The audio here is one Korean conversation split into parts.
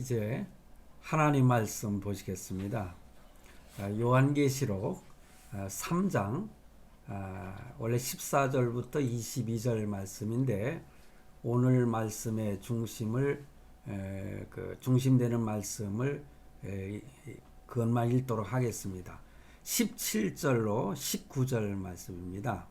이제 하나님 말씀 보시겠습니다. 요한계시록 3장 원래 14절부터 22절 말씀인데 오늘 말씀의 중심되는 말씀을 그것만 읽도록 하겠습니다. 17절로 19절 말씀입니다.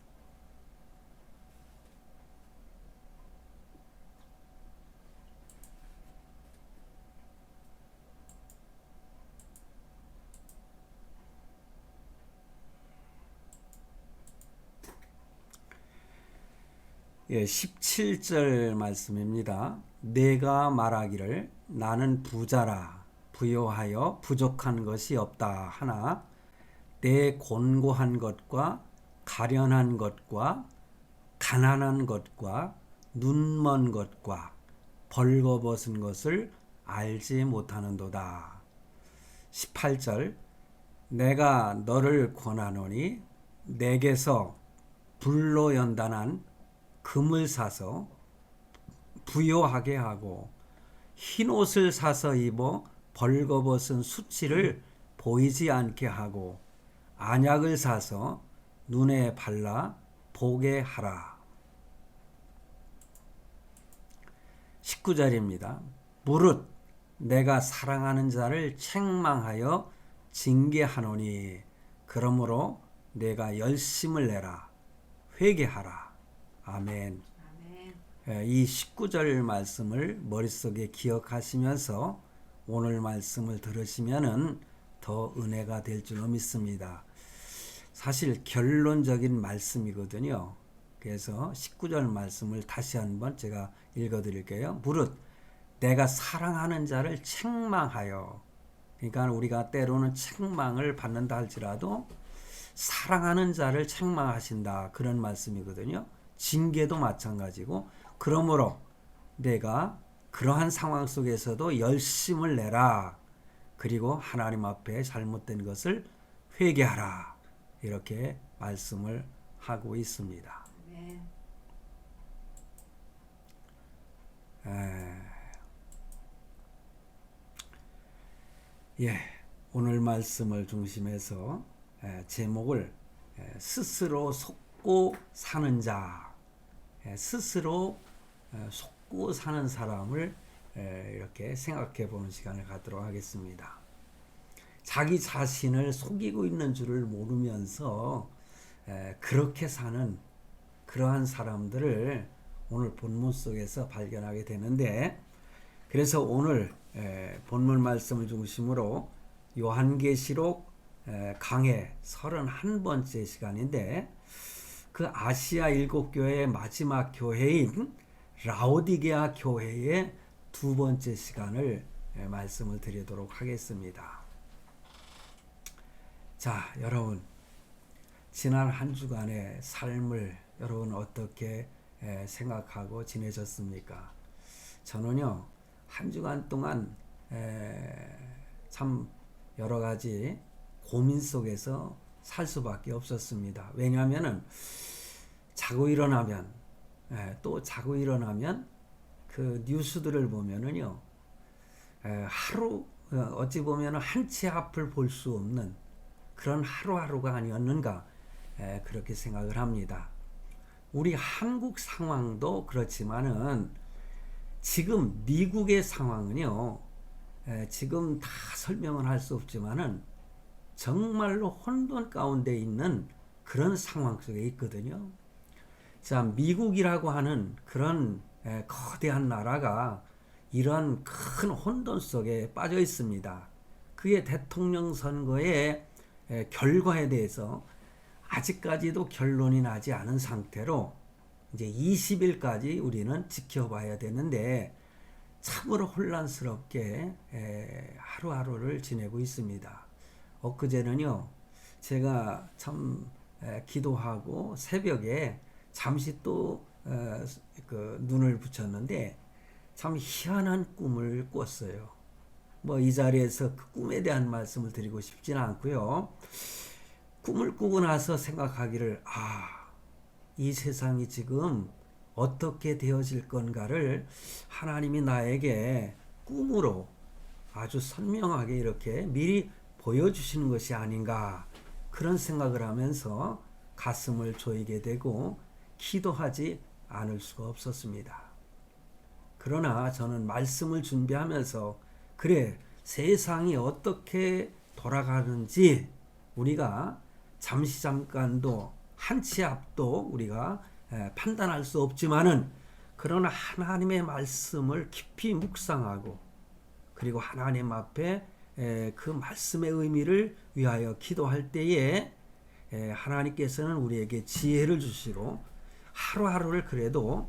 예, 17절 말씀입니다. 내가 말하기를 나는 부자라 부요하여 부족한 것이 없다 하나 내 곤고한 것과 가련한 것과 가난한 것과 눈먼 것과 벌거벗은 것을 알지 못하는도다. 18절 내가 너를 권하노니 내게서 불로 연단한 금을 사서 부요하게 하고 흰옷을 사서 입어 벌거벗은 수치를 보이지 않게 하고 안약을 사서 눈에 발라 보게 하라. 19절입니다. 무릇 내가 사랑하는 자를 책망하여 징계하노니 그러므로 내가 열심을 내라 회개하라. 아멘. 이 19절 말씀을 머릿속에 기억하시면서 오늘 말씀을 들으시면은 더 은혜가 될 줄 믿습니다. 사실 결론적인 말씀이거든요. 그래서 19절 말씀을 다시 한번 제가 읽어 드릴게요. 무릇 내가 사랑하는 자를 책망하여, 그러니까 우리가 때로는 책망을 받는다 할지라도 사랑하는 자를 책망하신다, 그런 말씀이거든요. 징계도 마찬가지고, 그러므로 내가 그러한 상황 속에서도 열심을 내라. 그리고 하나님 앞에 잘못된 것을 회개하라. 이렇게 말씀을 하고 있습니다. 네. 오늘 말씀을 중심해서 제목을 스스로 속고 사는 자, 스스로 속고 사는 사람을 이렇게 생각해 보는 시간을 갖도록 하겠습니다. 자기 자신을 속이고 있는 줄을 모르면서 그렇게 사는 그러한 사람들을 오늘 본문 속에서 발견하게 되는데, 그래서 오늘 본문 말씀을 중심으로 요한계시록 강해 31번째 시간인데, 그 아시아 7교회의 마지막 교회인 라오디게아 교회의 2번째 시간을 말씀을 드리도록 하겠습니다. 자, 여러분, 지난 한 주간의 삶을 여러분 어떻게 생각하고 지내셨습니까? 저는요, 한 주간 동안 참 여러 가지 고민 속에서 살 수밖에 없었습니다. 왜냐하면은 자고 일어나면 또 자고 일어나면 그 뉴스들을 보면은요, 하루 어찌 보면은 한 치 앞을 볼 수 없는 그런 하루하루가 아니었는가, 그렇게 생각을 합니다. 우리 한국 상황도 그렇지만은 지금 미국의 상황은요, 지금 다 설명을 할 수 없지만은 정말로 혼돈 가운데 있는 그런 상황 속에 있거든요. 자, 미국이라고 하는 그런 거대한 나라가 이러한 큰 혼돈 속에 빠져 있습니다. 그의 대통령 선거의 결과에 대해서 아직까지도 결론이 나지 않은 상태로 이제 20일까지 우리는 지켜봐야 되는데 참으로 혼란스럽게 하루하루를 지내고 있습니다. 엊그제는요, 제가 참 기도하고 새벽에 잠시 또 눈을 붙였는데 참 희한한 꿈을 꿨어요. 뭐 이 자리에서 그 꿈에 대한 말씀을 드리고 싶지는 않고요. 꿈을 꾸고 나서 생각하기를, 이 세상이 지금 어떻게 되어질 건가를 하나님이 나에게 꿈으로 아주 선명하게 이렇게 미리 보여주시는 것이 아닌가 그런 생각을 하면서 가슴을 조이게 되고 기도하지 않을 수가 없었습니다. 그러나 저는 말씀을 준비하면서 그래 세상이 어떻게 돌아가는지 우리가 잠시 잠깐도 한치 앞도 우리가 판단할 수 없지만은 그러나 하나님의 말씀을 깊이 묵상하고 그리고 하나님 앞에 그 말씀의 의미를 위하여 기도할 때에 하나님께서는 우리에게 지혜를 주시고 하루하루를 그래도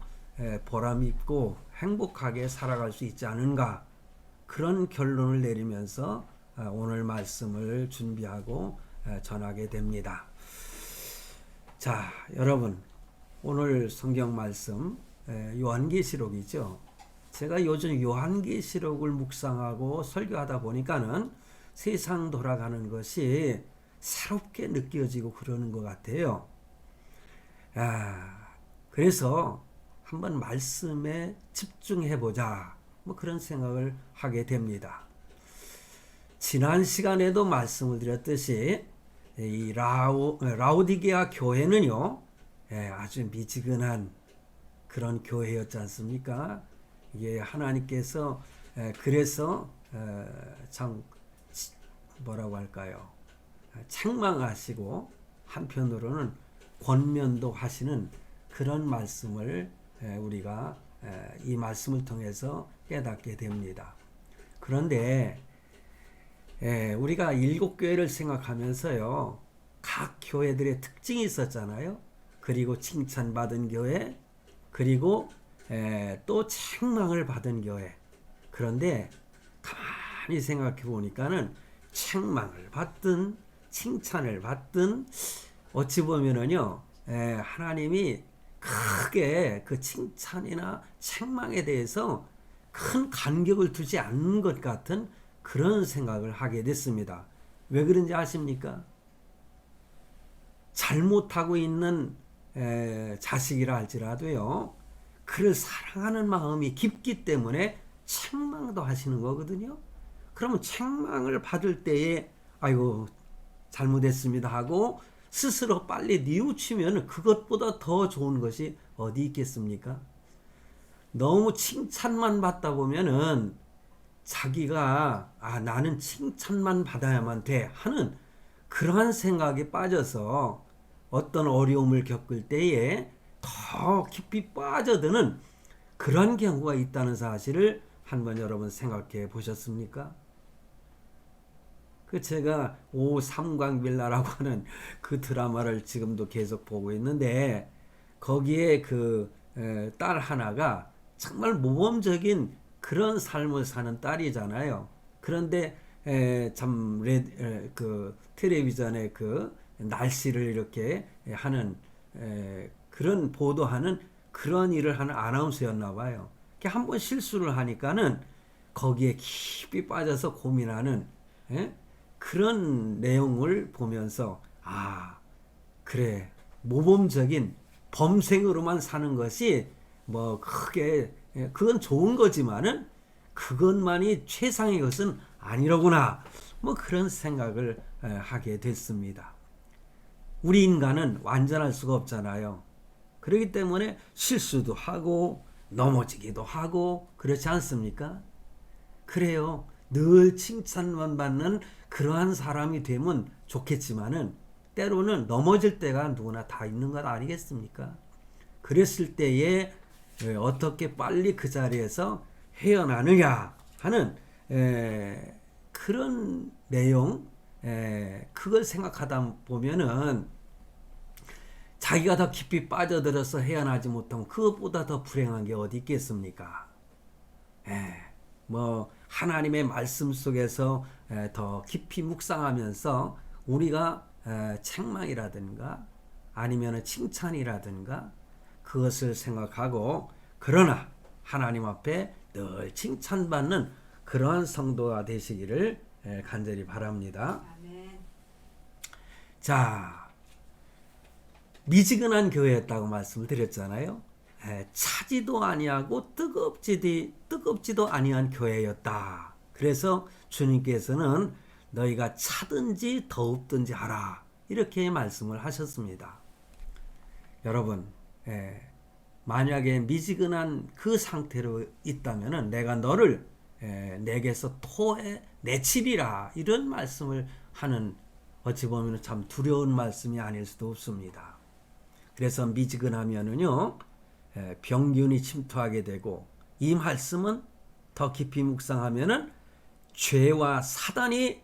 보람 있고 행복하게 살아갈 수 있지 않은가 그런 결론을 내리면서 오늘 말씀을 준비하고 전하게 됩니다. 자, 여러분 오늘 성경 말씀 요한계시록이죠. 제가 요즘 요한계시록을 묵상하고 설교하다 보니까는 세상 돌아가는 것이 새롭게 느껴지고 그러는 것 같아요. 그래서 한번 말씀에 집중해보자. 뭐 그런 생각을 하게 됩니다. 지난 시간에도 말씀을 드렸듯이 이 라오디게아 교회는요, 아주 미지근한 그런 교회였지 않습니까? 이게 하나님께서 그래서 참 뭐라고 할까요? 책망하시고 한편으로는 권면도 하시는 그런 말씀을 우리가 이 말씀을 통해서 깨닫게 됩니다. 그런데 우리가 일곱 교회를 생각하면서요, 각 교회들의 특징이 있었잖아요. 그리고 칭찬받은 교회, 그리고 또 책망을 받은 교회. 그런데 가만히 생각해 보니까는 책망을 받든 칭찬을 받든 어찌 보면은요, 하나님이 크게 그 칭찬이나 책망에 대해서 큰 간격을 두지 않는 것 같은 그런 생각을 하게 됐습니다. 왜 그런지 아십니까? 잘못하고 있는 자식이라 할지라도요, 그를 사랑하는 마음이 깊기 때문에 책망도 하시는 거거든요. 그러면 책망을 받을 때에 아이고 잘못했습니다 하고 스스로 빨리 뉘우치면 그것보다 더 좋은 것이 어디 있겠습니까? 너무 칭찬만 받다 보면은 자기가 나는 칭찬만 받아야만 돼 하는 그러한 생각에 빠져서 어떤 어려움을 겪을 때에 더 깊이 빠져드는 그런 경우가 있다는 사실을 한번 여러분 생각해 보셨습니까? 그 제가 오 삼광빌라라고 하는 그 드라마를 지금도 계속 보고 있는데 거기에 그 딸 하나가 정말 모범적인 그런 삶을 사는 딸이잖아요. 그런데 그 텔레비전에 그 날씨를 이렇게 하는 그런 보도하는 그런 일을 하는 아나운서였나 봐요. 한번 실수를 하니까는 거기에 깊이 빠져서 고민하는 그런 내용을 보면서 그래 모범적인 범생으로만 사는 것이 뭐 크게 그건 좋은 거지만은 그것만이 최상의 것은 아니로구나 뭐 그런 생각을 하게 됐습니다. 우리 인간은 완전할 수가 없잖아요. 그렇기 때문에 실수도 하고 넘어지기도 하고 그렇지 않습니까? 그래요. 늘 칭찬만 받는 그러한 사람이 되면 좋겠지만은 때로는 넘어질 때가 누구나 다 있는 것 아니겠습니까? 그랬을 때에 어떻게 빨리 그 자리에서 헤어나느냐 하는 그런 내용 그걸 생각하다 보면은 자기가 더 깊이 빠져들어서 헤어나지 못하면 그것보다 더 불행한 게 어디 있겠습니까? 뭐 하나님의 말씀 속에서 더 깊이 묵상하면서 우리가 책망이라든가 아니면 칭찬이라든가 그것을 생각하고 그러나 하나님 앞에 늘 칭찬받는 그러한 성도가 되시기를 간절히 바랍니다. 아멘. 자, 미지근한 교회였다고 말씀을 드렸잖아요. 차지도 아니하고 뜨겁지도 아니한 교회였다. 그래서 주님께서는 너희가 차든지 더웁든지 하라 이렇게 말씀을 하셨습니다. 여러분, 만약에 미지근한 그 상태로 있다면 내가 너를 내게서 토해 내치리라 이런 말씀을 하는, 어찌 보면 참 두려운 말씀이 아닐 수도 없습니다. 그래서 미지근하면은요 병균이 침투하게 되고, 이 말씀은 더 깊이 묵상하면은 죄와 사단이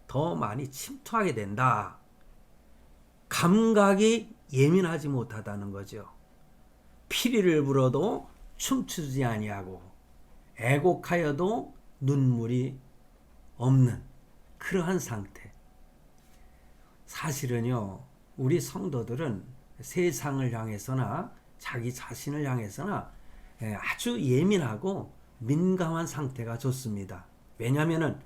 더 많이 침투하게 된다. 감각이 예민하지 못하다는 거죠. 피리를 불어도 춤추지 아니하고 애곡하여도 눈물이 없는 그러한 상태. 사실은요 우리 성도들은 세상을 향해서나 자기 자신을 향해서나 아주 예민하고 민감한 상태가 좋습니다. 왜냐하면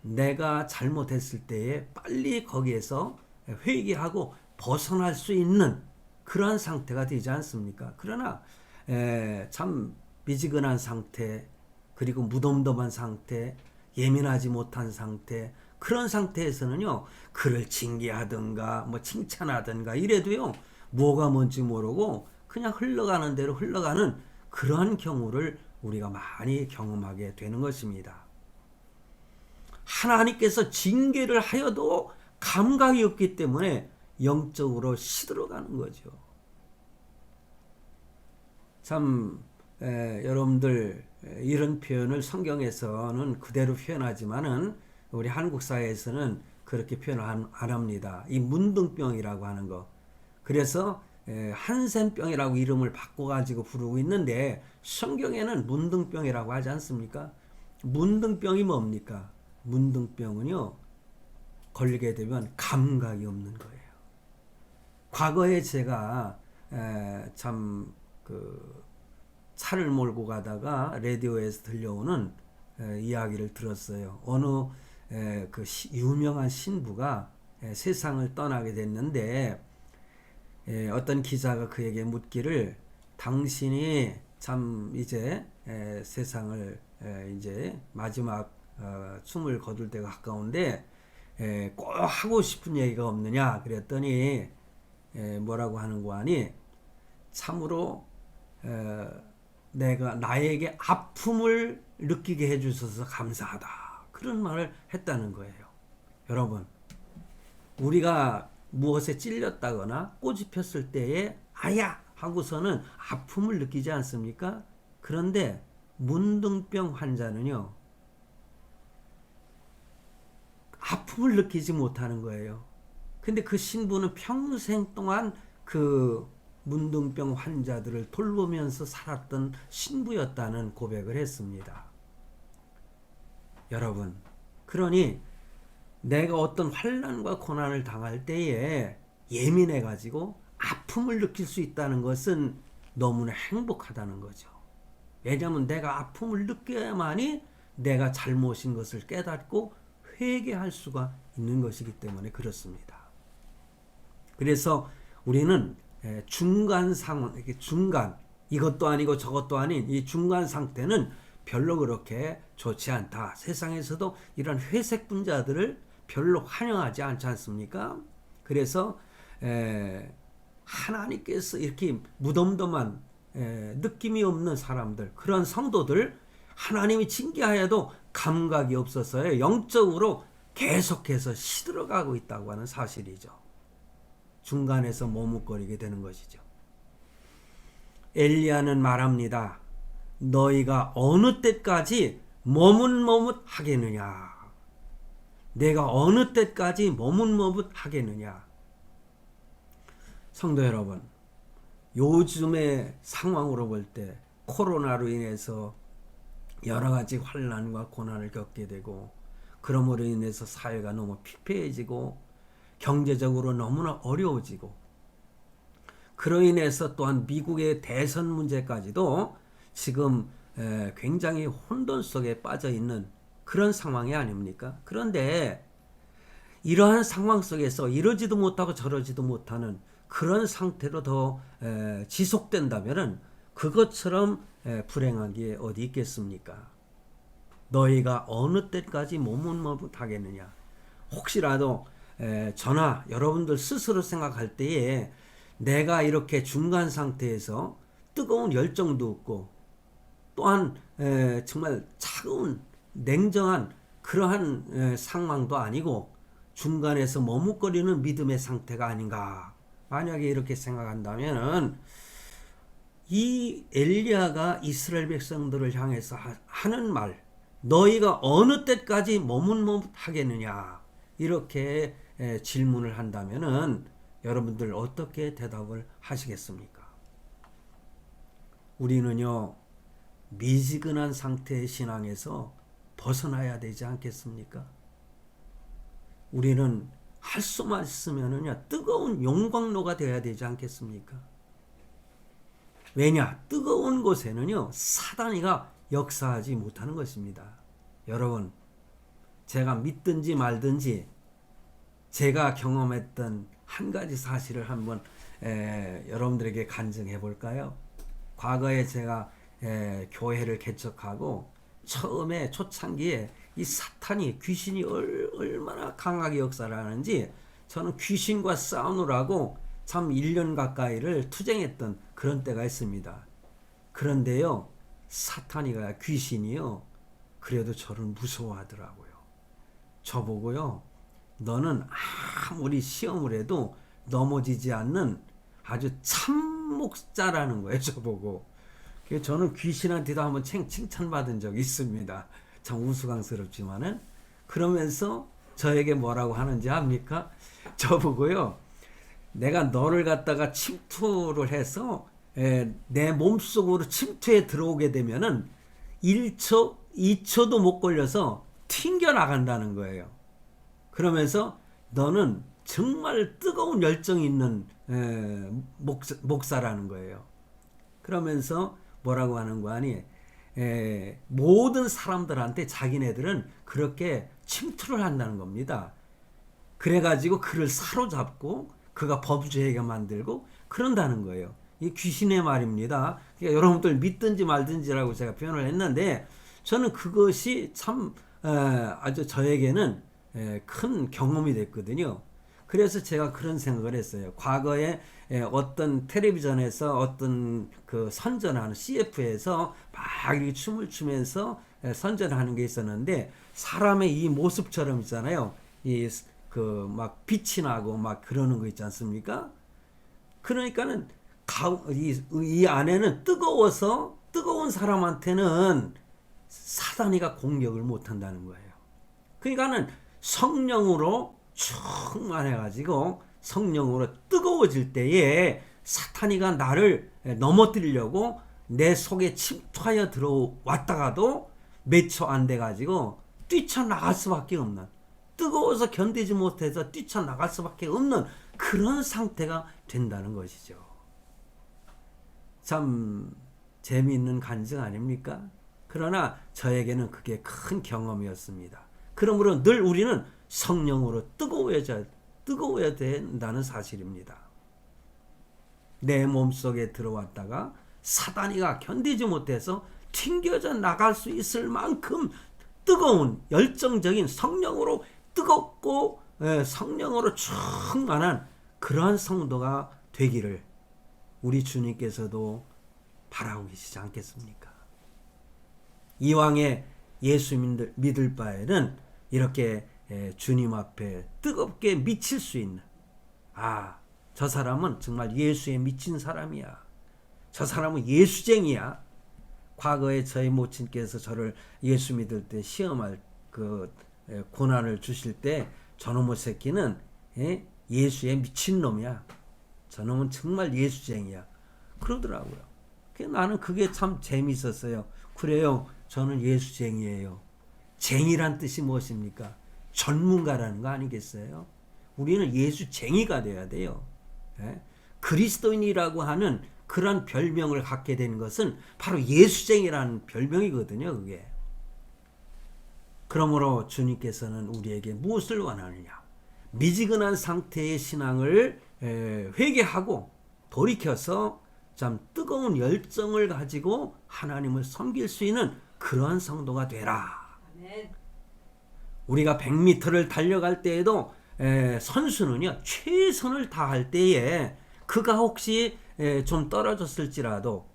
내가 잘못했을 때에 빨리 거기에서 회개하고 벗어날 수 있는 그러한 상태가 되지 않습니까? 그러나 참 미지근한 상태, 그리고 무덤덤한 상태, 예민하지 못한 상태, 그런 상태에서는요 그를 징계하든가 뭐 칭찬하든가 이래도요 뭐가 뭔지 모르고 그냥 흘러가는 대로 흘러가는 그러한 경우를 우리가 많이 경험하게 되는 것입니다. 하나님께서 징계를 하여도 감각이 없기 때문에 영적으로 시들어가는 거죠. 참 여러분들 이런 표현을 성경에서는 그대로 표현하지만은 우리 한국 사회에서는 그렇게 표현 안 합니다. 이 문둥병이라고 하는 거. 그래서 한센병이라고 이름을 바꿔가지고 부르고 있는데, 성경에는 문둥병이라고 하지 않습니까? 문둥병이 뭡니까? 문둥병은요 걸리게 되면 감각이 없는 거예요. 과거에 제가 참 그 차를 몰고 가다가 라디오에서 들려오는 이야기를 들었어요. 어느 그 유명한 신부가 세상을 떠나게 됐는데, 어떤 기자가 그에게 묻기를, 당신이 참 이제 세상을 이제 마지막 숨을 거둘 때가 가까운데 꼭 하고 싶은 얘기가 없느냐 그랬더니 뭐라고 하는 거 아니, 참으로 내가 나에게 아픔을 느끼게 해주셔서 감사하다 그런 말을 했다는 거예요. 여러분, 우리가 무엇에 찔렸다거나 꼬집 폈을 때에 아야 하고서는 아픔을 느끼지 않습니까? 그런데 문둥병 환자는요 아픔을 느끼지 못하는 거예요. 근데 그 신부는 평생 동안 그 문둥병 환자들을 돌보면서 살았던 신부였다는 고백을 했습니다. 여러분, 그러니 내가 어떤 환난과 고난을 당할 때에 예민해 가지고 아픔을 느낄 수 있다는 것은 너무나 행복하다는 거죠. 왜냐하면 내가 아픔을 느껴야만이 내가 잘못인 것을 깨닫고 회개할 수가 있는 것이기 때문에 그렇습니다. 그래서 우리는 중간 상황, 중간, 이것도 아니고 저것도 아닌 이 중간 상태는 별로 그렇게 좋지 않다. 세상에서도 이런 회색 분자들을 별로 환영하지 않지 않습니까? 그래서 하나님께서 이렇게 무덤덤한 느낌이 없는 사람들, 그런 성도들, 하나님이 징계하여도 감각이 없어서 영적으로 계속해서 시들어가고 있다고 하는 사실이죠. 중간에서 머뭇거리게 되는 것이죠. 엘리야는 말합니다. 너희가 어느 때까지 머뭇머뭇하겠느냐? 내가 어느 때까지 머뭇머뭇하겠느냐? 성도 여러분, 요즘의 상황으로 볼 때 코로나로 인해서 여러 가지 환난과 고난을 겪게 되고, 그러므로 인해서 사회가 너무 피폐해지고 경제적으로 너무나 어려워지고, 그로 인해서 또한 미국의 대선 문제까지도 지금 굉장히 혼돈 속에 빠져 있는 그런 상황이 아닙니까? 그런데 이러한 상황 속에서 이러지도 못하고 저러지도 못하는 그런 상태로 더 지속된다면 그것처럼 불행한 게 어디 있겠습니까? 너희가 어느 때까지 머뭇머뭇하겠느냐. 혹시라도 저나 여러분들 스스로 생각할 때에 내가 이렇게 중간 상태에서 뜨거운 열정도 없고 또한 정말 차가운 냉정한 그러한 상황도 아니고 중간에서 머뭇거리는 믿음의 상태가 아닌가. 만약에 이렇게 생각한다면은 이 엘리야가 이스라엘 백성들을 향해서 하는 말, 너희가 어느 때까지 머뭇머뭇하겠느냐, 이렇게 질문을 한다면은 여러분들 어떻게 대답을 하시겠습니까? 우리는요, 미지근한 상태의 신앙에서 벗어나야 되지 않겠습니까? 우리는 할 수만 있으면은요, 뜨거운 용광로가 되어야 되지 않겠습니까? 왜냐? 뜨거운 곳에는요, 사단이가 역사하지 못하는 것입니다. 여러분, 제가 믿든지 말든지 제가 경험했던 한 가지 사실을 한번 여러분들에게 간증해 볼까요? 과거에 제가 교회를 개척하고 처음에 초창기에 이 사탄이 귀신이 얼마나 강하게 역사를 하는지 저는 귀신과 싸우느라고 참 1년 가까이를 투쟁했던 그런 때가 있습니다. 그런데요, 사탄이가 귀신이요, 그래도 저를 무서워하더라고요. 저보고요, 너는 아무리 시험을 해도 넘어지지 않는 아주 참목자라는 거예요, 저보고. 그래서 저는 귀신한테도 한번 칭찬받은 적이 있습니다. 참 우스꽝스럽지만은. 그러면서 저에게 뭐라고 하는지 압니까? 저보고요, 내가 너를 갖다가 침투를 해서 내 몸속으로 침투해 들어오게 되면은 1초, 2초도 못 걸려서 튕겨 나간다는 거예요. 그러면서 너는 정말 뜨거운 열정이 있는 목사라는 거예요. 그러면서 뭐라고 하는 거 아니? 모든 사람들한테 자기네들은 그렇게 침투를 한다는 겁니다. 그래가지고 그를 사로잡고 그가 범죄하게 만들고 그런다는 거예요. 이 귀신의 말입니다. 그러니까 여러분들 믿든지 말든지라고 제가 표현을 했는데 저는 그것이 참 아주 저에게는 큰 경험이 됐거든요. 그래서 제가 그런 생각을 했어요. 과거에 어떤 텔레비전에서 어떤 그 선전하는 CF에서 막 이렇게 춤을 추면서 선전하는 게 있었는데 사람의 이 모습처럼 있잖아요. 이 그 막 빛이 나고 막 그러는 거 있지 않습니까? 그러니까는 이 안에는 뜨거워서 뜨거운 사람한테는 사단이가 공격을 못 한다는 거예요. 그러니까는 성령으로 충만해가지고 성령으로 뜨거워질 때에 사탄이가 나를 넘어뜨리려고 내 속에 침투하여 들어왔다가도 몇 초 안 돼가지고 뛰쳐나갈 수밖에 없는, 뜨거워서 견디지 못해서 뛰쳐나갈 수밖에 없는 그런 상태가 된다는 것이죠. 참 재미있는 간증 아닙니까? 그러나 저에게는 그게 큰 경험이었습니다. 그러므로 늘 우리는 성령으로 뜨거워야 된다는 사실입니다. 내 몸속에 들어왔다가 사단이가 견디지 못해서 튕겨져 나갈 수 있을 만큼 뜨거운 열정적인 성령으로 뜨겁고 성령으로 충만한 그러한 성도가 되기를 우리 주님께서도 바라고 계시지 않겠습니까? 이왕에 예수 믿을 바에는 이렇게 주님 앞에 뜨겁게 미칠 수 있는, 저 사람은 정말 예수에 미친 사람이야, 저 사람은 예수쟁이야. 과거에 저희 모친께서 저를 예수 믿을 때 시험할 그 고난을 주실 때 저놈의 새끼는 예수에 미친 놈이야, 저놈은 정말 예수쟁이야 그러더라고요. 나는 그게 참 재미있었어요. 그래요, 저는 예수쟁이에요. 쟁이란 뜻이 무엇입니까? 전문가라는 거 아니겠어요? 우리는 예수쟁이가 돼야 돼요. 그리스도인이라고 하는 그런 별명을 갖게 된 것은 바로 예수쟁이라는 별명이거든요. 그게. 그러므로 주님께서는 우리에게 무엇을 원하느냐? 미지근한 상태의 신앙을 회개하고 돌이켜서 참 뜨거운 열정을 가지고 하나님을 섬길 수 있는 그러한 성도가 되라. 우리가 100m를 달려갈 때에도 선수는요 최선을 다할 때에 그가 혹시 좀 떨어졌을지라도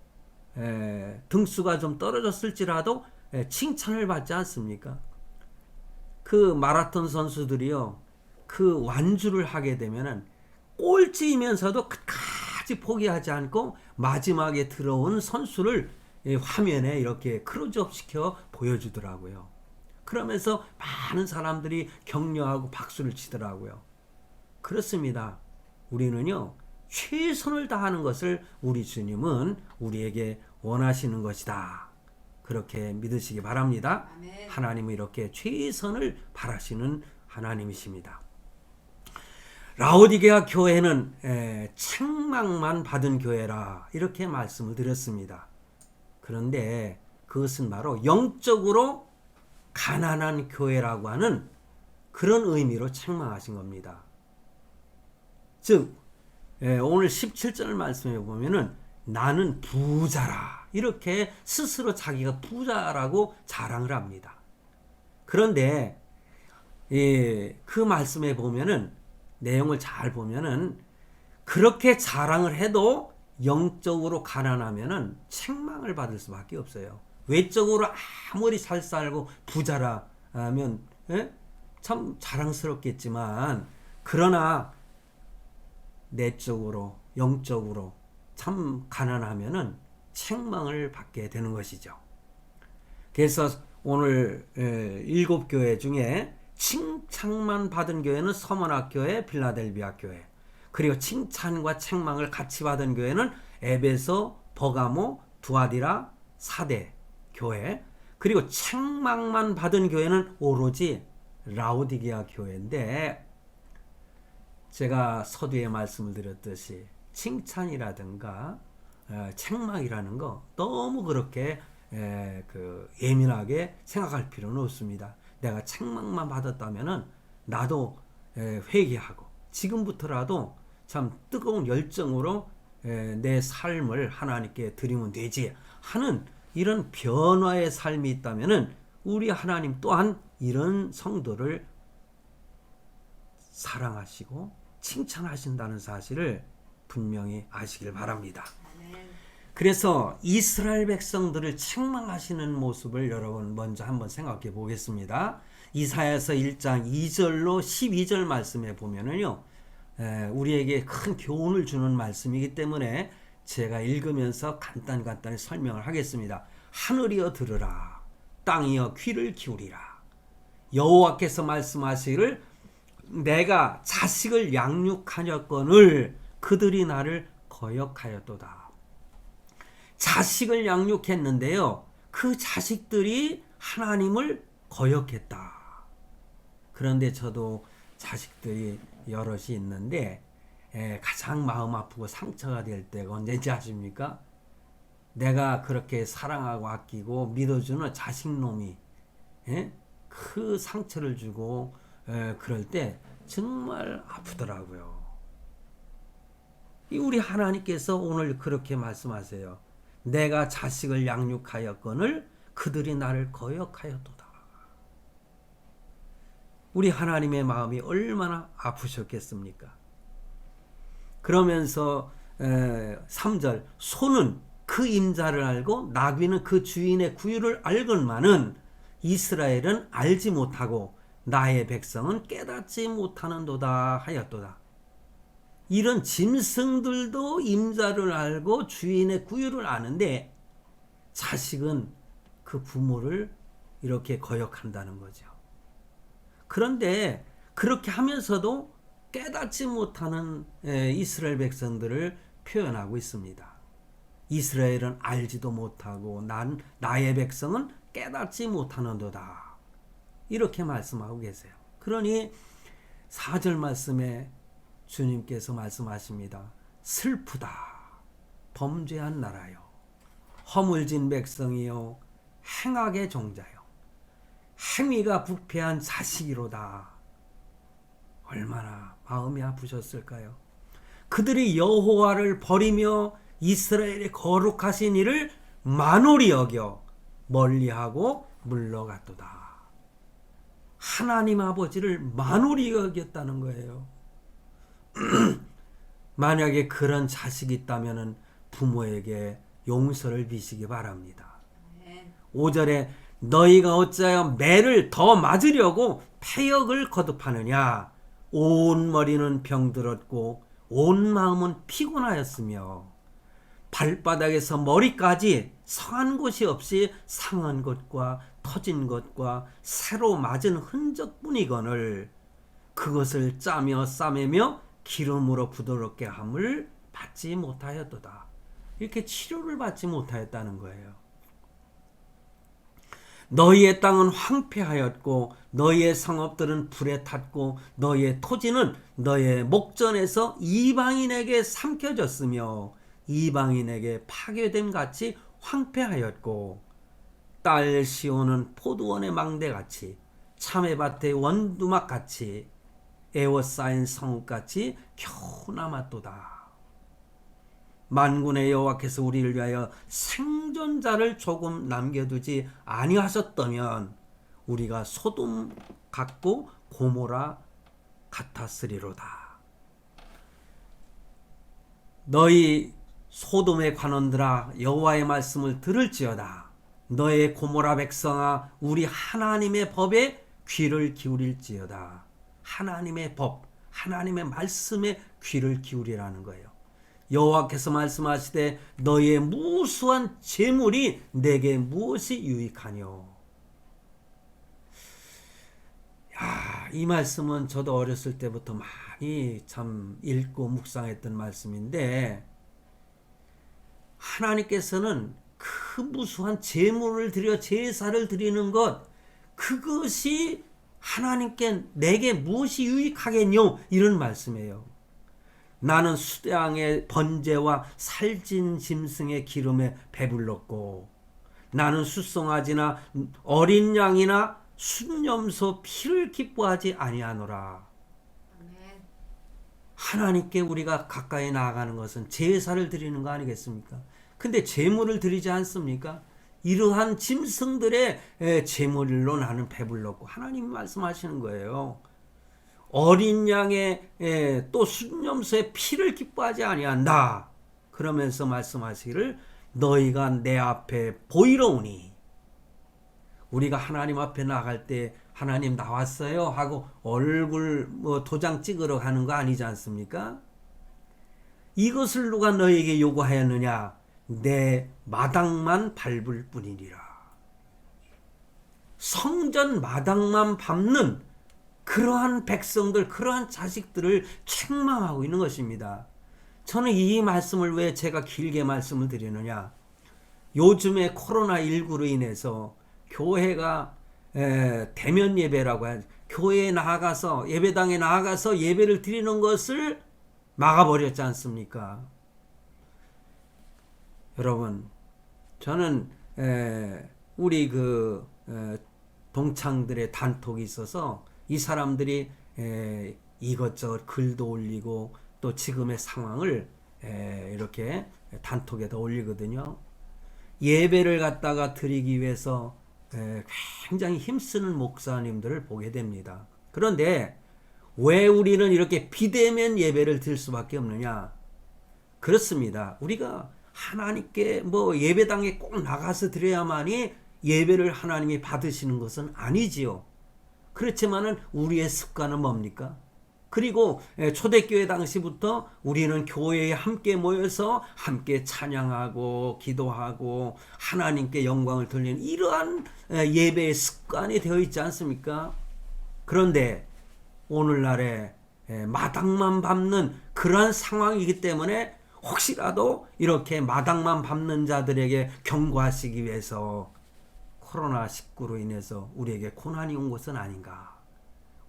등수가 좀 떨어졌을지라도 칭찬을 받지 않습니까? 그 마라톤 선수들이요 그 완주를 하게 되면은 꼴찌이면서도 끝까지 포기하지 않고 마지막에 들어온 선수를 화면에 이렇게 클로즈업 시켜 보여주더라고요. 그러면서 많은 사람들이 격려하고 박수를 치더라고요. 그렇습니다. 우리는요 최선을 다하는 것을 우리 주님은 우리에게 원하시는 것이다. 그렇게 믿으시기 바랍니다. 아멘. 하나님은 이렇게 최선을 바라시는 하나님이십니다. 라오디게아 교회는 책망만 받은 교회라 이렇게 말씀을 드렸습니다. 그런데 그것은 바로 영적으로 가난한 교회라고 하는 그런 의미로 책망하신 겁니다. 즉 오늘 17절 말씀에 보면은 나는 부자라 이렇게 스스로 자기가 부자라고 자랑을 합니다. 그런데 그 말씀에 보면은 내용을 잘 보면은 그렇게 자랑을 해도 영적으로 가난하면은 책망을 받을 수밖에 없어요. 외적으로 아무리 잘 살고 부자라 하면 참 자랑스럽겠지만 그러나 내적으로 영적으로 참 가난하면은 책망을 받게 되는 것이죠. 그래서 오늘 7교회 중에 칭찬만 받은 교회는 서머나 교회, 빌라델비아 교회, 그리고 칭찬과 책망을 같이 받은 교회는 에베소, 버가모, 두아디라, 사대 교회, 그리고 책망만 받은 교회는 오로지 라오디게아 교회인데 제가 서두에 말씀을 드렸듯이 칭찬이라든가 책망이라는 거 너무 그렇게 예민하게 생각할 필요는 없습니다. 내가 책망만 받았다면은 나도 회개하고 지금부터라도 참 뜨거운 열정으로 내 삶을 하나님께 드리면 되지 하는 이런 변화의 삶이 있다면은 우리 하나님 또한 이런 성도를 사랑하시고 칭찬하신다는 사실을 분명히 아시길 바랍니다. 그래서 이스라엘 백성들을 책망하시는 모습을 여러분 먼저 한번 생각해 보겠습니다. 이사야서 1장 2절로 12절 말씀에 보면은요, 우리에게 큰 교훈을 주는 말씀이기 때문에 제가 읽으면서 간단히 설명을 하겠습니다. 하늘이여 들으라, 땅이여 귀를 기울이라. 여호와께서 말씀하시기를 내가 자식을 양육하였거늘 그들이 나를 거역하였도다. 자식을 양육했는데요, 그 자식들이 하나님을 거역했다. 그런데 저도 자식들이 여럿이 있는데 가장 마음 아프고 상처가 될 때가 언제인지 아십니까? 내가 그렇게 사랑하고 아끼고 믿어주는 자식놈이 그 상처를 주고 그럴 때 정말 아프더라고요. 우리 하나님께서 오늘 그렇게 말씀하세요. 내가 자식을 양육하였거늘 그들이 나를 거역하였도다. 우리 하나님의 마음이 얼마나 아프셨겠습니까? 그러면서 3절 소는 그 임자를 알고 나귀는 그 주인의 구유를 알건만은 이스라엘은 알지 못하고 나의 백성은 깨닫지 못하는도다 하였도다. 이런 짐승들도 임자를 알고 주인의 구유를 아는데 자식은 그 부모를 이렇게 거역한다는 거죠. 그런데 그렇게 하면서도 깨닫지 못하는 이스라엘 백성들을 표현하고 있습니다. 이스라엘은 알지도 못하고 나의 백성은 깨닫지 못하는도다. 이렇게 말씀하고 계세요. 그러니 4절 말씀에 주님께서 말씀하십니다. 슬프다. 범죄한 나라요. 허물진 백성이요. 행악의 종자요. 행위가 부패한 자식이로다. 얼마나 마음이 아프셨을까요? 그들이 여호와를 버리며 이스라엘의 거룩하신 이를 만홀히 여겨 멀리하고 물러갔도다. 하나님 아버지를 만홀히 여겼다는 거예요. 만약에 그런 자식이 있다면 부모에게 용서를 비시기 바랍니다. 5절에 너희가 어찌하여 매를 더 맞으려고 패역을 거듭하느냐. 온 머리는 병들었고 온 마음은 피곤하였으며 발바닥에서 머리까지 상한 곳이 없이 상한 것과 터진 것과 새로 맞은 흔적뿐이거늘 그것을 짜며 싸매며 기름으로 부드럽게 함을 받지 못하였도다. 이렇게 치료를 받지 못하였다는 거예요. 너희의 땅은 황폐하였고 너희의 성읍들은 불에 탔고 너희의 토지는 너희의 목전에서 이방인에게 삼켜졌으며 이방인에게 파괴됨 같이 황폐하였고 딸 시온은 포도원의 망대같이 참외밭의 원두막같이 에워싸인 성읍같이 겨우 남았도다. 만군의 여호와께서 우리를 위하여 생존자를 조금 남겨두지 아니하셨다면 우리가 소돔 같고 고모라 같았으리로다. 너희 소돔의 관원들아 여호와의 말씀을 들을지어다. 너의 고모라 백성아 우리 하나님의 법에 귀를 기울일지어다. 하나님의 법, 하나님의 말씀에 귀를 기울이라는 거예요. 여호와께서 말씀하시되 너희의 무수한 재물이 내게 무엇이 유익하뇨. 이 말씀은 저도 어렸을 때부터 많이 참 읽고 묵상했던 말씀인데 하나님께서는 그 무수한 재물을 드려 제사를 드리는 것 그것이 하나님께 내게 무엇이 유익하겠뇨 이런 말씀이에요. 나는 수양의 번제와 살진 짐승의 기름에 배불렀고 나는 수송아지나 어린 양이나 순염소 피를 기뻐하지 아니하노라. 하나님께 우리가 가까이 나아가는 것은 제사를 드리는 거 아니겠습니까? 근데 제물을 드리지 않습니까? 이러한 짐승들의 제물로 나는 배불렀고 하나님이 말씀하시는 거예요. 어린 양의 또 순염소의 피를 기뻐하지 아니한다. 그러면서 말씀하시기를 너희가 내 앞에 보이러 오니 우리가 하나님 앞에 나갈 때 하나님 나왔어요 하고 얼굴 도장 찍으러 가는 거 아니지 않습니까? 이것을 누가 너에게 요구하였느냐? 내 마당만 밟을 뿐이니라. 성전 마당만 밟는 그러한 백성들, 그러한 자식들을 책망하고 있는 것입니다. 저는 이 말씀을 왜 제가 길게 말씀을 드리느냐? 요즘에 코로나19로 인해서 교회가 대면 예배라고 하죠. 교회에 나아가서 예배당에 나아가서 예배를 드리는 것을 막아버렸지 않습니까? 여러분, 저는 우리 동창들의 단톡이 있어서 이 사람들이 이것저것 글도 올리고 또 지금의 상황을 이렇게 단톡에다 올리거든요. 예배를 갖다가 드리기 위해서 굉장히 힘쓰는 목사님들을 보게 됩니다. 그런데 왜 우리는 이렇게 비대면 예배를 드릴 수밖에 없느냐? 그렇습니다. 우리가 하나님께 예배당에 꼭 나가서 드려야만이 예배를 하나님이 받으시는 것은 아니지요. 그렇지만은 우리의 습관은 뭡니까? 그리고 초대교회 당시부터 우리는 교회에 함께 모여서 함께 찬양하고 기도하고 하나님께 영광을 돌리는 이러한 예배의 습관이 되어 있지 않습니까? 그런데 오늘날에 마당만 밟는 그러한 상황이기 때문에 혹시라도 이렇게 마당만 밟는 자들에게 경고하시기 위해서 코로나19로 인해서 우리에게 고난이 온 것은 아닌가.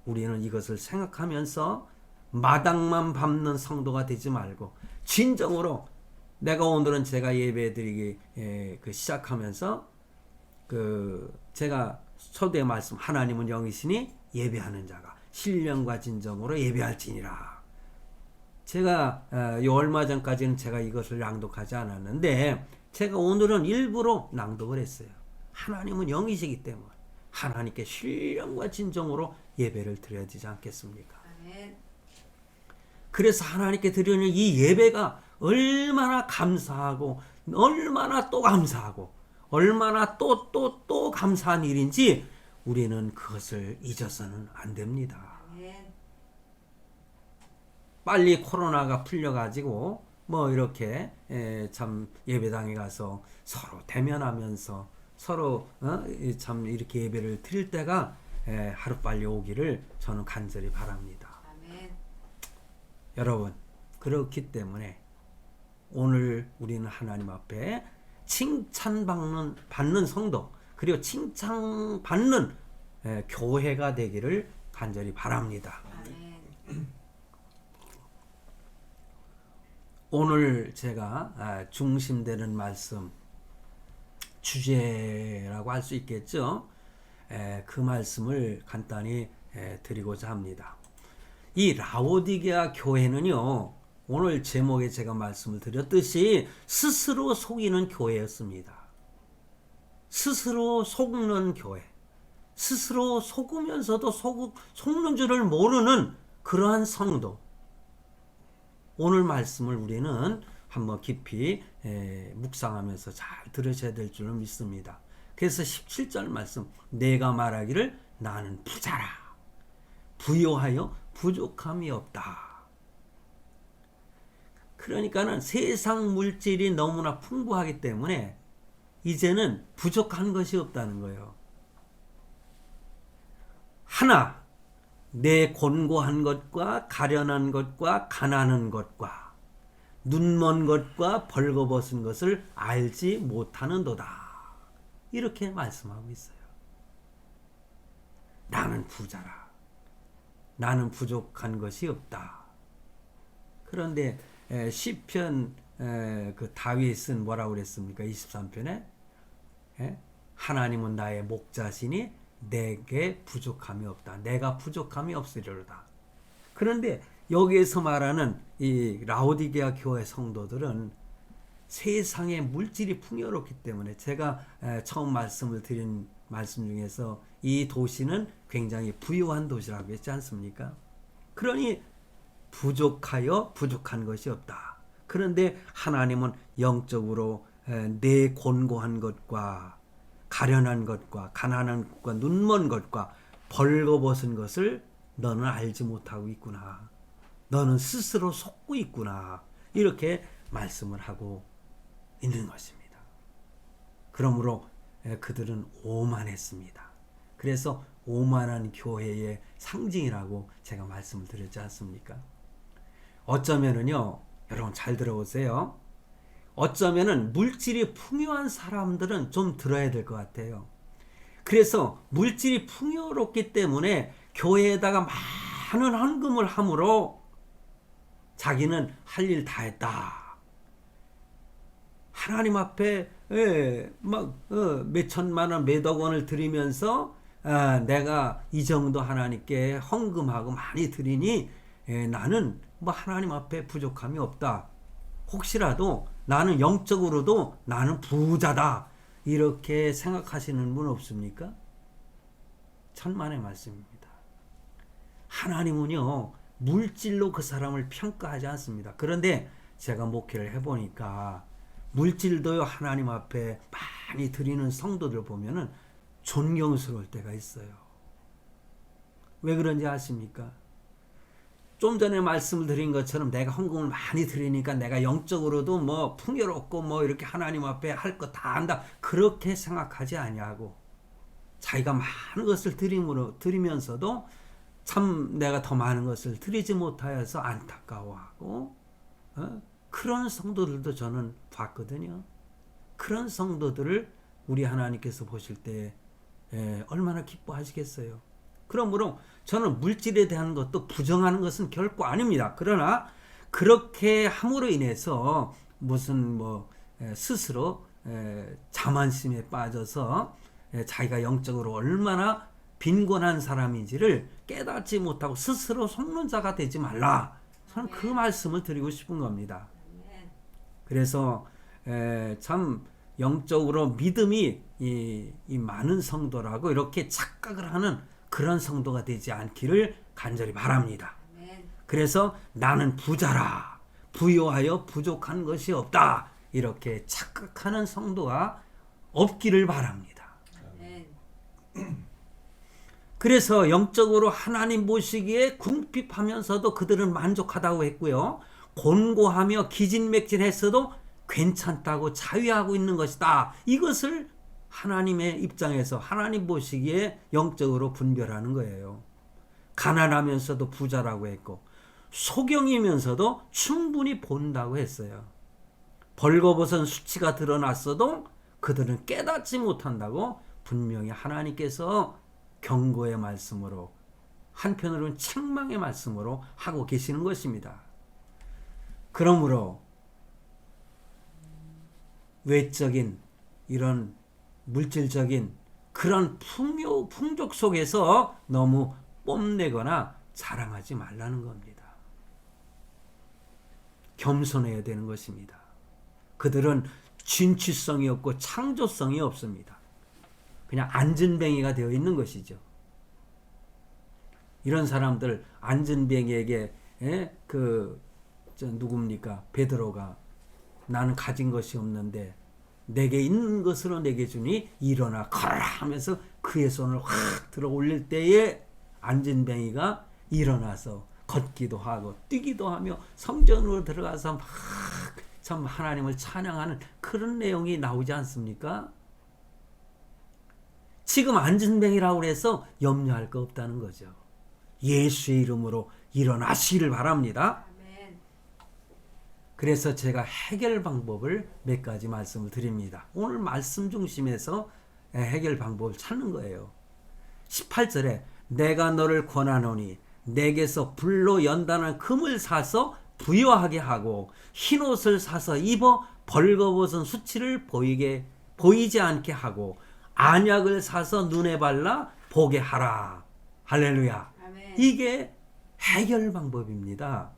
우리는 이것을 생각하면서 마당만 밟는 성도가 되지 말고 진정으로 내가 오늘은 제가 예배드리기 시작하면서 제가 초대 말씀 하나님은 영이시니 예배하는 자가 신령과 진정으로 예배할지니라. 제가 얼마 전까지는 제가 이것을 낭독하지 않았는데 제가 오늘은 일부러 낭독을 했어요. 하나님은 영이시기 때문에 하나님께 신령과 진정으로 예배를 드려야 되지 않겠습니까? 아멘. 그래서 하나님께 드리는 이 예배가 얼마나 감사하고 얼마나 또 감사하고 얼마나 또 감사한 일인지 우리는 그것을 잊어서는 안 됩니다. 아멘. 빨리 코로나가 풀려가지고 뭐 이렇게 참 예배당에 가서 서로 대면하면서 서로 참 이렇게 예배를 드릴 때가 하루빨리 오기를 저는 간절히 바랍니다. 아멘. 여러분, 그렇기 때문에 오늘 우리는 하나님 앞에 칭찬받는 성도, 그리고 칭찬받는 교회가 되기를 간절히 바랍니다. 아멘. 오늘 제가 중심되는 말씀, 주제라고 할 수 있겠죠. 그 말씀을 간단히 드리고자 합니다. 이 라오디게아 교회는요, 오늘 제목에 제가 말씀을 드렸듯이 스스로 속이는 교회였습니다. 스스로 속는 교회, 스스로 속으면서도 속는 줄을 모르는 그러한 성도. 오늘 말씀을 우리는 한번 깊이 묵상하면서 잘 들으셔야 될 줄을 믿습니다. 그래서 17절 말씀, 내가 말하기를 나는 부자라, 부요하여 부족함이 없다. 그러니까는 세상 물질이 너무나 풍부하기 때문에 이제는 부족한 것이 없다는 거예요. 하나, 내 곤고한 것과 가련한 것과 가난한 것과 눈먼 것과 벌거벗은 것을 알지 못하는도다. 이렇게 말씀하고 있어요. 나는 부자라. 나는 부족한 것이 없다. 그런데 시편 그 다윗은 뭐라고 그랬습니까? 23편에 하나님은 나의 목자시니 내게 부족함이 없다. 내가 부족함이 없으리로다. 그런데 여기에서 말하는 이 라오디게아 교회 성도들은 세상의 물질이 풍요롭기 때문에 제가 처음 말씀을 드린 말씀 중에서 이 도시는 굉장히 부유한 도시라고 했지 않습니까? 그러니 부족하여 부족한 것이 없다. 그런데 하나님은 영적으로 내 곤고한 것과 가련한 것과 가난한 것과 눈먼 것과 벌거벗은 것을 너는 알지 못하고 있구나. 너는 스스로 속고 있구나. 이렇게 말씀을 하고 있는 것입니다. 그러므로 그들은 오만했습니다. 그래서 오만한 교회의 상징이라고 제가 말씀을 드렸지 않습니까? 어쩌면은요, 여러분 잘 들어보세요. 어쩌면은 물질이 풍요한 사람들은 좀 들어야 될 것 같아요. 그래서 물질이 풍요롭기 때문에 교회에다가 많은 헌금을 함으로 자기는 할 일 다 했다. 하나님 앞에 몇 천만 원, 몇억 원을 드리면서 내가 이 정도 하나님께 헌금하고 많이 드리니 나는 뭐 하나님 앞에 부족함이 없다. 혹시라도 나는 영적으로도 나는 부자다. 이렇게 생각하시는 분 없습니까? 천만의 말씀입니다. 하나님은요, 물질로 그 사람을 평가하지 않습니다. 그런데 제가 목회를 해보니까 물질도요, 하나님 앞에 많이 드리는 성도들 보면은 존경스러울 때가 있어요. 왜 그런지 아십니까? 좀 전에 말씀을 드린 것처럼 내가 헌금을 많이 드리니까 내가 영적으로도 뭐 풍요롭고 뭐 이렇게 하나님 앞에 할 거 다 한다. 그렇게 생각하지 아니하고 자기가 많은 것을 드리면서도 참 내가 더 많은 것을 드리지 못하여서 안타까워하고 그런 성도들도 저는 봤거든요. 그런 성도들을 우리 하나님께서 보실 때 얼마나 기뻐하시겠어요. 그러므로 저는 물질에 대한 것도 부정하는 것은 결코 아닙니다. 그러나 그렇게 함으로 인해서 무슨 스스로 자만심에 빠져서 자기가 영적으로 얼마나 빈곤한 사람인지를 깨닫지 못하고 스스로 속는 자가 되지 말라. 저는 그 말씀을 드리고 싶은 겁니다. 그래서 참 영적으로 믿음이 이 많은 성도라고 이렇게 착각을 하는 그런 성도가 되지 않기를 간절히 바랍니다. 그래서 나는 부자라, 부유하여 부족한 것이 없다, 이렇게 착각하는 성도가 없기를 바랍니다. 그래서 영적으로 하나님 보시기에 궁핍하면서도 그들은 만족하다고 했고요. 곤고하며 기진맥진했어도 괜찮다고 자위하고 있는 것이다. 이것을 하나님의 입장에서 하나님 보시기에 영적으로 분별하는 거예요. 가난하면서도 부자라고 했고 소경이면서도 충분히 본다고 했어요. 벌거벗은 수치가 드러났어도 그들은 깨닫지 못한다고 분명히 하나님께서 경고의 말씀으로, 한편으로는 책망의 말씀으로 하고 계시는 것입니다. 그러므로 외적인 이런 물질적인 그런 풍족 속에서 너무 뽐내거나 자랑하지 말라는 겁니다. 겸손해야 되는 것입니다. 그들은 진취성이 없고 창조성이 없습니다. 그냥 앉은뱅이가 되어 있는 것이죠. 이런 사람들, 앉은뱅이에게 누굽니까? 베드로가 나는 가진 것이 없는데 내게 있는 것으로 내게 주니 일어나 걸어라 하면서 그의 손을 확 들어 올릴 때에 앉은뱅이가 일어나서 걷기도 하고 뛰기도 하며 성전으로 들어가서 막 참 하나님을 찬양하는 그런 내용이 나오지 않습니까? 지금 앉은뱅이라고 해서 염려할 거 없다는 거죠. 예수의 이름으로 일어나시기를 바랍니다. 그래서 제가 해결 방법을 몇 가지 말씀을 드립니다. 오늘 말씀 중심에서 해결 방법을 찾는 거예요. 18절에 내가 너를 권하노니 내게서 불로 연단한 금을 사서 부유하게 하고 흰옷을 사서 입어 벌거벗은 수치를 보이지 않게 하고 안약을 사서 눈에 발라 보게 하라. 할렐루야. 아멘. 이게 해결 방법입니다.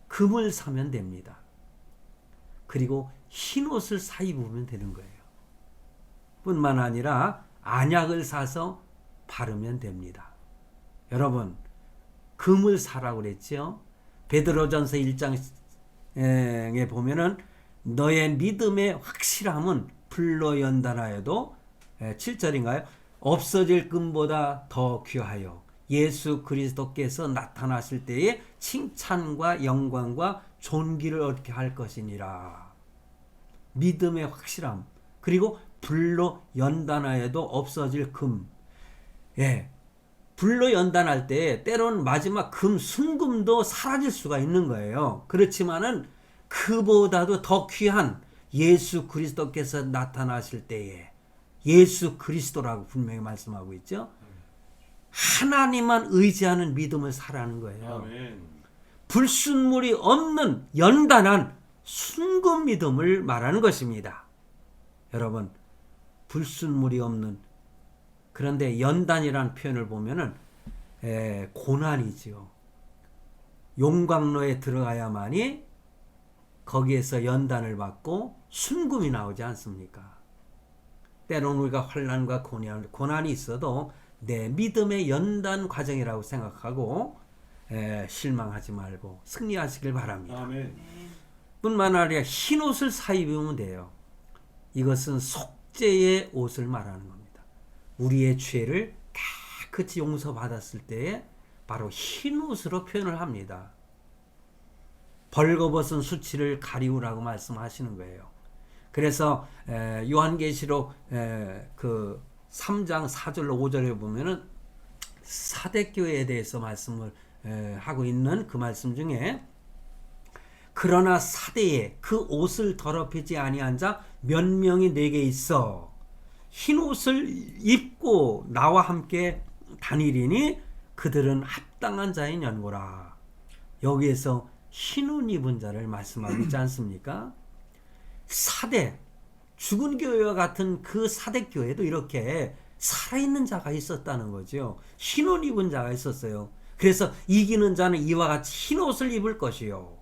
금을 사면 됩니다. 그리고 흰옷을 사 입으면 되는 거예요. 뿐만 아니라 안약을 사서 바르면 됩니다. 여러분, 금을 사라고 그랬죠? 베드로전서 1장에 보면은 너의 믿음의 확실함은 불로 연단하여도 7절인가요? 없어질 금보다 더 귀하여 예수 그리스도께서 나타나실 때에 칭찬과 영광과 존귀를 얻게 할 것이니라. 믿음의 확실함, 그리고 불로 연단하여도 없어질 금. 불로 연단할 때 때로는 마지막 금, 순금도 사라질 수가 있는 거예요. 그렇지만은 그보다도 더 귀한 예수 그리스도께서 나타나실 때에, 예수 그리스도라고 분명히 말씀하고 있죠. 하나님만 의지하는 믿음을 사라는 거예요. 아멘. 불순물이 없는 연단한 순금 믿음을 말하는 것입니다. 여러분, 불순물이 없는, 그런데 연단이라는 표현을 보면은 고난이지요. 용광로에 들어가야만이 거기에서 연단을 받고 순금이 나오지 않습니까? 때로는 우리가 환난과 고난이 있어도 내 믿음의 연단 과정이라고 생각하고 실망하지 말고 승리하시길 바랍니다. 아멘. 뿐만 아니라 흰 옷을 사 입으면 돼요. 이것은 속죄의 옷을 말하는 겁니다. 우리의 죄를 깨끗이 용서받았을 때에 바로 흰 옷으로 표현을 합니다. 벌거벗은 수치를 가리우라고 말씀하시는 거예요. 그래서 요한계시록 그 3장 4절로 5절에 보면은 사대교회에 대해서 말씀을 하고 있는 그 말씀 중에 그러나 사대에 그 옷을 더럽히지 아니한 자 몇 명이 내게 있어 흰 옷을 입고 나와 함께 다니리니 그들은 합당한 자인 연고라. 여기에서 흰 옷 입은 자를 말씀하고 있지 않습니까? 사대, 죽은 교회와 같은 그 사대 교회도 이렇게 살아있는 자가 있었다는 거죠. 흰 옷 입은 자가 있었어요. 그래서 이기는 자는 이와 같이 흰 옷을 입을 것이요.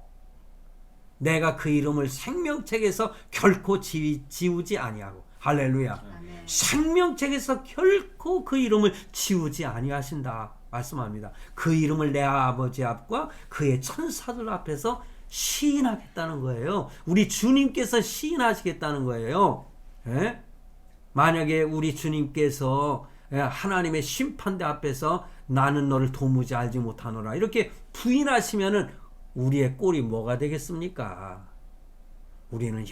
내가 그 이름을 생명책에서 결코 지우지 아니하고. 할렐루야. 아멘. 생명책에서 결코 그 이름을 지우지 아니하신다 말씀합니다. 그 이름을 내 아버지 앞과 그의 천사들 앞에서 시인하겠다는 거예요. 우리 주님께서 시인하시겠다는 거예요. 예? 만약에 우리 주님께서 하나님의 심판대 앞에서 나는 너를 도무지 알지 못하노라 이렇게 부인하시면은 우리의 꼴이 뭐가 되겠습니까? 우리는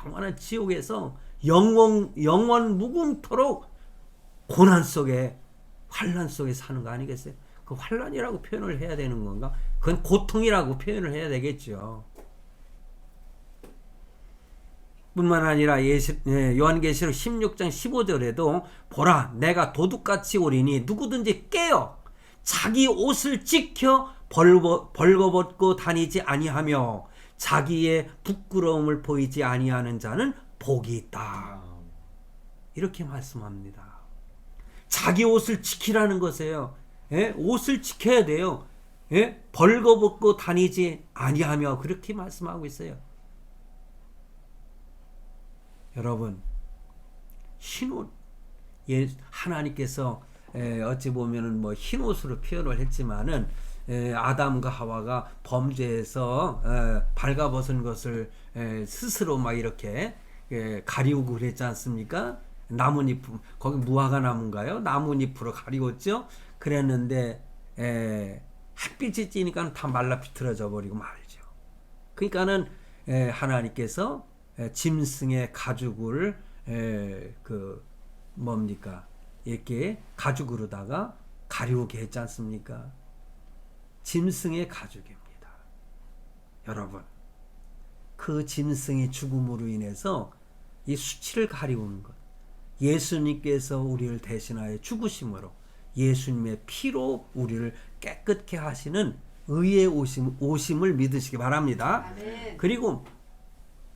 영원한 지옥에서 영원 무궁토록 고난 속에 환난 속에 사는 거 아니겠어요? 그 환난이라고 표현을 해야 되는 건가? 그건 고통이라고 표현을 해야 되겠죠. 뿐만 아니라 요한계시록 16장 15절에도 보라 내가 도둑같이 오리니 누구든지 깨어 자기 옷을 지켜 벌거벗고 다니지 아니하며 자기의 부끄러움을 보이지 아니하는 자는 복이 있다. 이렇게 말씀합니다. 자기 옷을 지키라는 것이에요. 예? 옷을 지켜야 돼요. 예? 벌거벗고 다니지 아니하며 그렇게 말씀하고 있어요. 여러분 흰옷 하나님께서 어찌 보면은 뭐 흰옷으로 표현을 했지만은 아담과 하와가 범죄해서 발가벗은 것을 스스로 막 이렇게 가리우고 그랬지 않습니까? 나뭇잎 거기 무화과 나무인가요? 나뭇잎으로 가리웠죠. 그랬는데 햇빛이 찌니까 다 말라 비틀어져 버리고 말이죠. 그러니까는 하나님께서 짐승의 가죽을 이렇게 가죽으로다가 가리우게 했지 않습니까? 짐승의 가죽입니다. 여러분 그 짐승의 죽음으로 인해서 이 수치를 가리우는 것 예수님께서 우리를 대신하여 죽으심으로 예수님의 피로 우리를 깨끗게 하시는 의의 오심을 믿으시기 바랍니다. 아멘. 그리고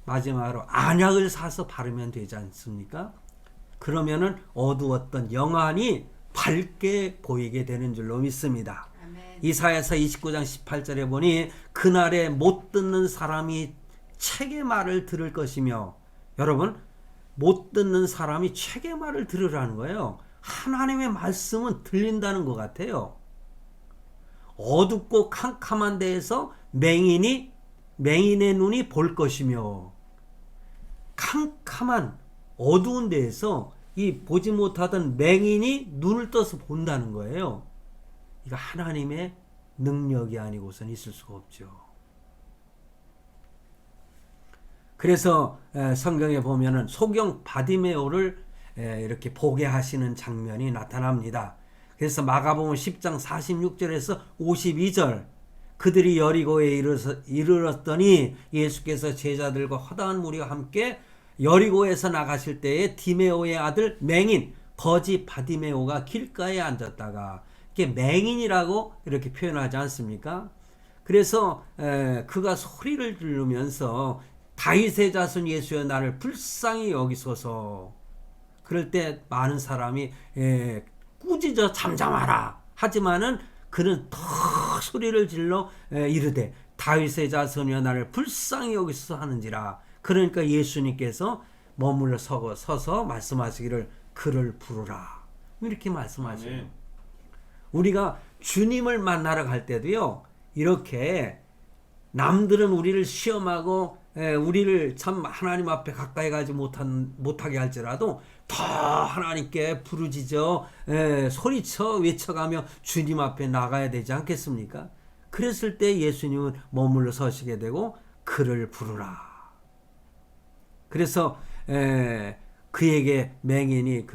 마지막으로 안약을 사서 바르면 되지 않습니까? 그러면은 어두웠던 영안이 밝게 보이게 되는 줄로 믿습니다. 아멘. 이사야서 29장 18절에 보니 그날에 못 듣는 사람이 책의 말을 들을 것이며 여러분 못 듣는 사람이 책의 말을 들으라는 거예요. 하나님의 말씀은 들린다는 것 같아요. 어둡고 캄캄한 데에서 맹인의 눈이 볼 것이며 캄캄한 어두운 데에서 이 보지 못하던 맹인이 눈을 떠서 본다는 거예요. 이거 하나님의 능력이 아니고선 있을 수가 없죠. 그래서 성경에 보면은 소경 바디메오를 이렇게 보게 하시는 장면이 나타납니다. 그래서 마가복음 10장 46절에서 52절 그들이 여리고에 이르렀더니 예수께서 제자들과 허다한 무리와 함께 여리고에서 나가실 때에 디메오의 아들 맹인 거지 바디메오가 길가에 앉았다가 이게 맹인이라고 이렇게 표현하지 않습니까? 그래서 그가 소리를 지르면서 다윗의 자손 예수여 나를 불쌍히 여기소서. 그럴 때 많은 사람이 꾸짖어 잠잠하라 하지만은 그는 더 소리를 질러 이르되 다윗의 자손이여 나를 불쌍히 여기소서 하는지라. 그러니까 예수님께서 머물러 서서 말씀하시기를 그를 부르라 이렇게 말씀하셔요. 아멘. 우리가 주님을 만나러 갈 때도요 이렇게 남들은 우리를 시험하고 우리를 참 하나님 앞에 가까이 가지 못하게 할지라도 더 하나님께 부르짖어 소리쳐 외쳐가며 주님 앞에 나가야 되지 않겠습니까? 그랬을 때 예수님은 머물러 서시게 되고 그를 부르라. 그래서 그에게 맹인이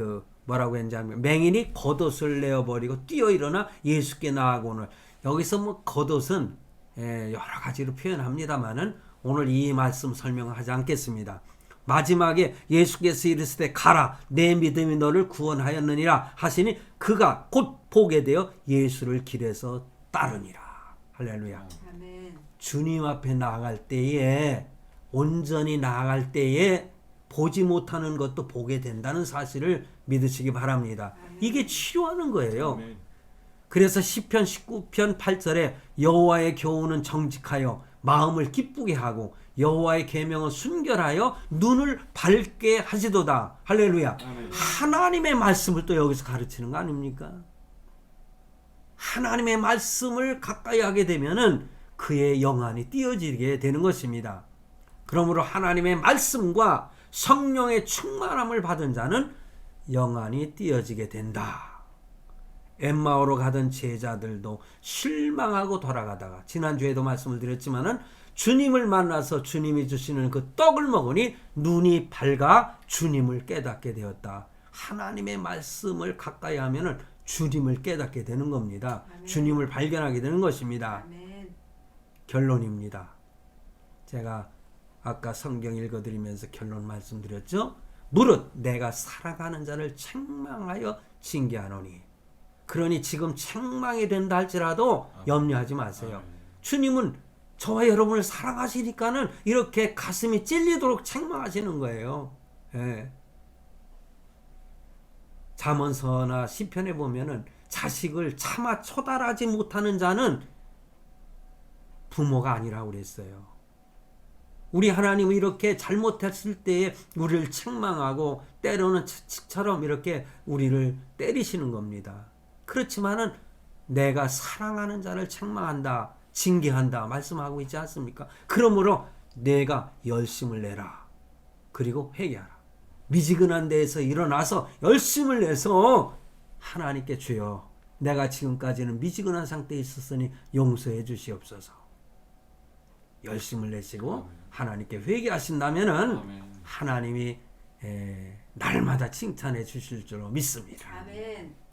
뭐라고 했냐면 맹인이 겉옷을 내어버리고 뛰어 일어나 예수께 나아가오늘. 여기서 뭐 겉옷은 여러 가지로 표현합니다만은 오늘 이 말씀 설명하지 않겠습니다. 마지막에 예수께서 이르시되 가라 내 믿음이 너를 구원하였느니라 하시니 그가 곧 보게 되어 예수를 길에서 따르니라. 할렐루야. 아멘. 주님 앞에 나아갈 때에 온전히 나아갈 때에 보지 못하는 것도 보게 된다는 사실을 믿으시기 바랍니다. 이게 치료하는 거예요. 아멘. 그래서 시편 19편 8절에 여호와의 교훈은 정직하여 마음을 기쁘게 하고 여호와의 계명을 순결하여 눈을 밝게 하시도다. 할렐루야. 아멘. 하나님의 말씀을 또 여기서 가르치는 거 아닙니까? 하나님의 말씀을 가까이 하게 되면은 그의 영안이 띄어지게 되는 것입니다. 그러므로 하나님의 말씀과 성령의 충만함을 받은 자는 영안이 띄어지게 된다. 엠마오로 가던 제자들도 실망하고 돌아가다가 지난주에도 말씀을 드렸지만은 주님을 만나서 주님이 주시는 그 떡을 먹으니 눈이 밝아 주님을 깨닫게 되었다. 하나님의 말씀을 가까이 하면은 주님을 깨닫게 되는 겁니다. 아멘. 주님을 발견하게 되는 것입니다. 아멘. 결론입니다. 제가 아까 성경 읽어드리면서 결론 말씀드렸죠. 무릇 내가 사랑하는 자를 책망하여 징계하노니. 그러니 지금 책망이 된다 할지라도 염려하지 마세요. 주님은 저와 여러분을 사랑하시니까는 이렇게 가슴이 찔리도록 책망하시는 거예요. 예. 잠언서나 시편에 보면은 자식을 차마 처달하지 못하는 자는 부모가 아니라고 그랬어요. 우리 하나님은 이렇게 잘못했을 때에 우리를 책망하고 때로는 채찍처럼 이렇게 우리를 때리시는 겁니다. 그렇지만은 내가 사랑하는 자를 책망한다, 징계한다 말씀하고 있지 않습니까? 그러므로 내가 열심을 내라. 그리고 회개하라. 미지근한 데에서 일어나서 열심을 내서 하나님께 주여 내가 지금까지는 미지근한 상태에 있었으니 용서해 주시옵소서. 열심을 내시고 하나님께 회개하신다면은 아멘. 하나님이 날마다 칭찬해 주실 줄로 믿습니다. 아멘.